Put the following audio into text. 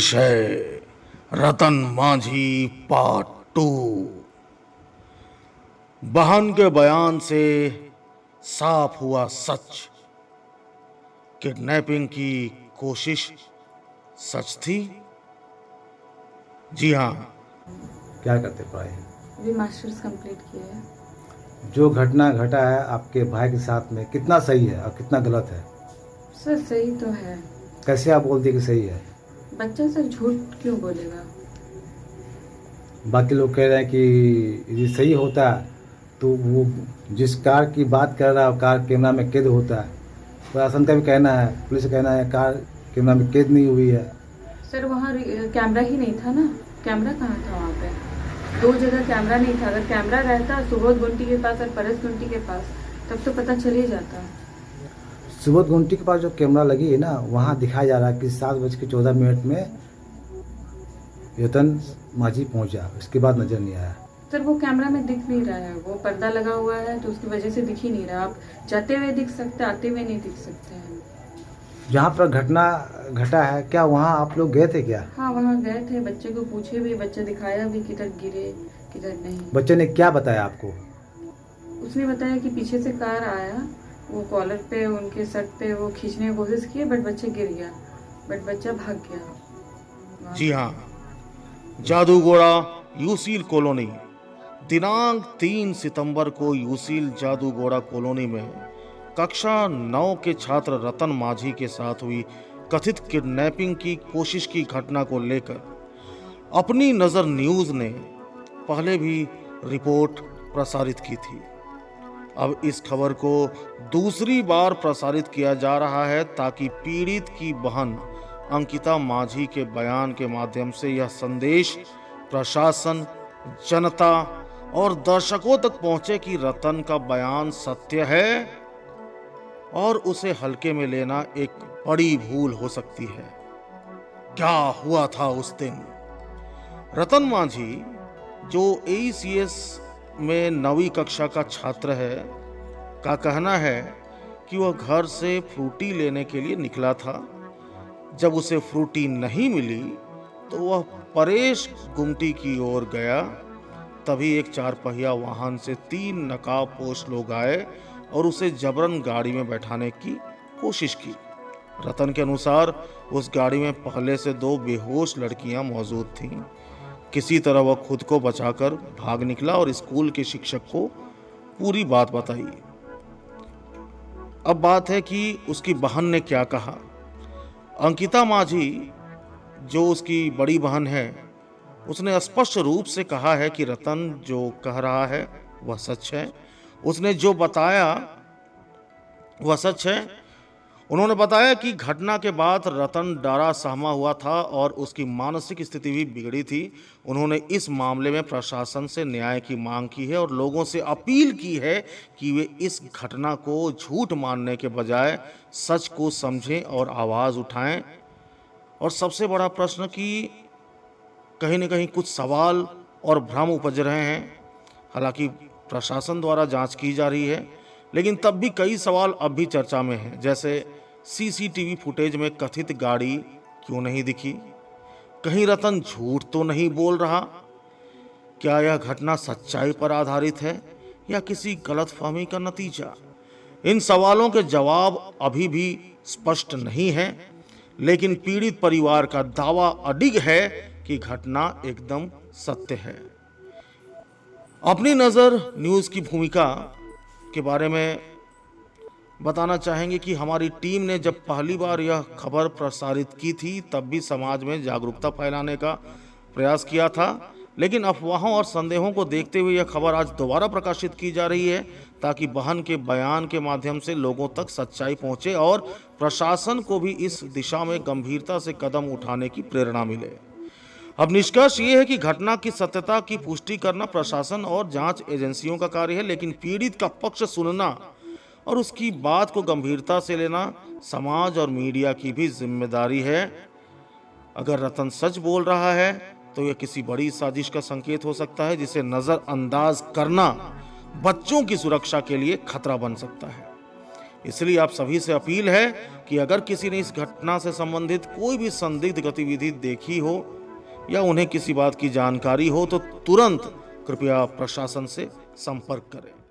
पेश है रतन मांझी पार्ट 2। बहन के बयान से साफ हुआ सच। किडनैपिंग की कोशिश सच थी। जी हाँ। क्या करते पढ़ाई? अभी मास्टर्स कंप्लीट किया है। जो घटना घटा है आपके भाई के साथ में कितना सही है और कितना गलत है? सर सही तो है। कैसे आप बोलते कि सही है? बच्चा सर झूठ क्यों बोलेगा? बाकी लोग कह रहे हैं कि यदि सही होता तो वो जिस कार की बात कर रहा है कार कैमरा में कैद होता है। प्रशासन का भी कहना है, पुलिस का कहना है कार कैमरा में कैद नहीं हुई है। सर वहाँ कैमरा ही नहीं था ना। कैमरा कहाँ था वहाँ पे? दो जगह कैमरा नहीं था। अगर कैमरा रहता सुबोध गुंटी के पास और परस गुंटी के पास तब तो पता चल ही जाता। सुबोध गुंटी के पास जो कैमरा लगी है ना, वहाँ दिखाया जा रहा है कि 7:14 में रतन मांझी पहुँचा, उसके बाद नजर नहीं आया। सर वो कैमरा में दिख नहीं रहा है, वो पर्दा लगा हुआ है तो उसकी वजह से दिख ही नहीं रहा। आप जाते हुए दिख सकते, आते हुए नहीं दिख सकते हैं। जहाँ पर घटना घटा है क्या वहाँ आप लोग गए थे क्या? हाँ वहाँ गए थे, बच्चे को पूछे भी, बच्चा दिखाया भी किधर गिरे किधर नहीं। बच्चे ने क्या बताया आपको? उसने बताया कि पीछे से कार आया, वो कॉलर पे उनके सर पे वो खींचने की कोशिश की बट बच्चा गिर गया, बट बच्चा भाग गया। जी हाँ। Jaduguda UCIL colony. दिनांक 3 सितंबर को यूसील जादूगोड़ा कॉलोनी में कक्षा 9 के छात्र रतन मांझी के साथ हुई कथित किडनैपिंग की कोशिश की घटना को लेकर अपनी नजर न्यूज ने पहले भी रिपोर्ट प्रसारित की थी। अब इस खबर को दूसरी बार प्रसारित किया जा रहा है ताकि पीड़ित की बहन अंकिता मांझी के बयान के माध्यम से यह संदेश प्रशासन, जनता और दर्शकों तक पहुंचे कि रतन का बयान सत्य है और उसे हल्के में लेना एक बड़ी भूल हो सकती है। क्या हुआ था उस दिन? रतन मांझी जो AECS में 9वीं कक्षा का छात्र है का कहना है कि वह घर से फ्रूटी लेने के लिए निकला था। जब उसे फ्रूटी नहीं मिली तो वह परेश गुमटी की ओर गया। तभी एक 4 पहिया वाहन से 3 नकाबपोश लोग आए और उसे जबरन गाड़ी में बैठाने की कोशिश की। रतन के अनुसार उस गाड़ी में पहले से 2 बेहोश लड़कियां मौजूद थीं। किसी तरह वह खुद को बचाकर भाग निकला और स्कूल के शिक्षक को पूरी बात बताई। अब बात है कि उसकी बहन ने क्या कहा। अंकिता मांझी जो उसकी बड़ी बहन है, उसने स्पष्ट रूप से कहा है कि रतन जो कह रहा है वह सच है। उसने जो बताया वह सच है। उन्होंने बताया कि घटना के बाद रतन डरा सहमा हुआ था और उसकी मानसिक स्थिति भी बिगड़ी थी। उन्होंने इस मामले में प्रशासन से न्याय की मांग की है और लोगों से अपील की है कि वे इस घटना को झूठ मानने के बजाय सच को समझें और आवाज़ उठाएं। और सबसे बड़ा प्रश्न कि कहीं न कहीं कुछ सवाल और भ्रम उपज रहे हैं। हालांकि प्रशासन द्वारा जांच की जा रही है, लेकिन तब भी कई सवाल अब भी चर्चा में हैं। जैसे CCTV फुटेज में कथित गाड़ी क्यों नहीं दिखी? कहीं रतन झूठ तो नहीं बोल रहा? क्या यह घटना सच्चाई पर आधारित है या किसी गलतफहमी का नतीजा? इन सवालों के जवाब अभी भी स्पष्ट नहीं है, लेकिन पीड़ित परिवार का दावा अडिग है कि घटना एकदम सत्य है। अपनी नज़र न्यूज़ की भूमिका के बारे में बताना चाहेंगे कि हमारी टीम ने जब पहली बार यह खबर प्रसारित की थी तब भी समाज में जागरूकता फैलाने का प्रयास किया था, लेकिन अफवाहों और संदेहों को देखते हुए यह खबर आज दोबारा प्रकाशित की जा रही है ताकि बहन के बयान के माध्यम से लोगों तक सच्चाई पहुंचे और प्रशासन को भी इस दिशा में गंभीरता से कदम उठाने की प्रेरणा मिले। अब निष्कर्ष ये है कि घटना की सत्यता की पुष्टि करना प्रशासन और जांच एजेंसियों का कार्य है, लेकिन पीड़ित का पक्ष सुनना और उसकी बात को गंभीरता से लेना समाज और मीडिया की भी जिम्मेदारी है। अगर रतन सच बोल रहा है तो यह किसी बड़ी साजिश का संकेत हो सकता है, जिसे नजरअंदाज करना बच्चों की सुरक्षा के लिए खतरा बन सकता है। इसलिए आप सभी से अपील है कि अगर किसी ने इस घटना से संबंधित कोई भी संदिग्ध गतिविधि देखी हो या उन्हें किसी बात की जानकारी हो तो तुरंत कृपया प्रशासन से संपर्क करें।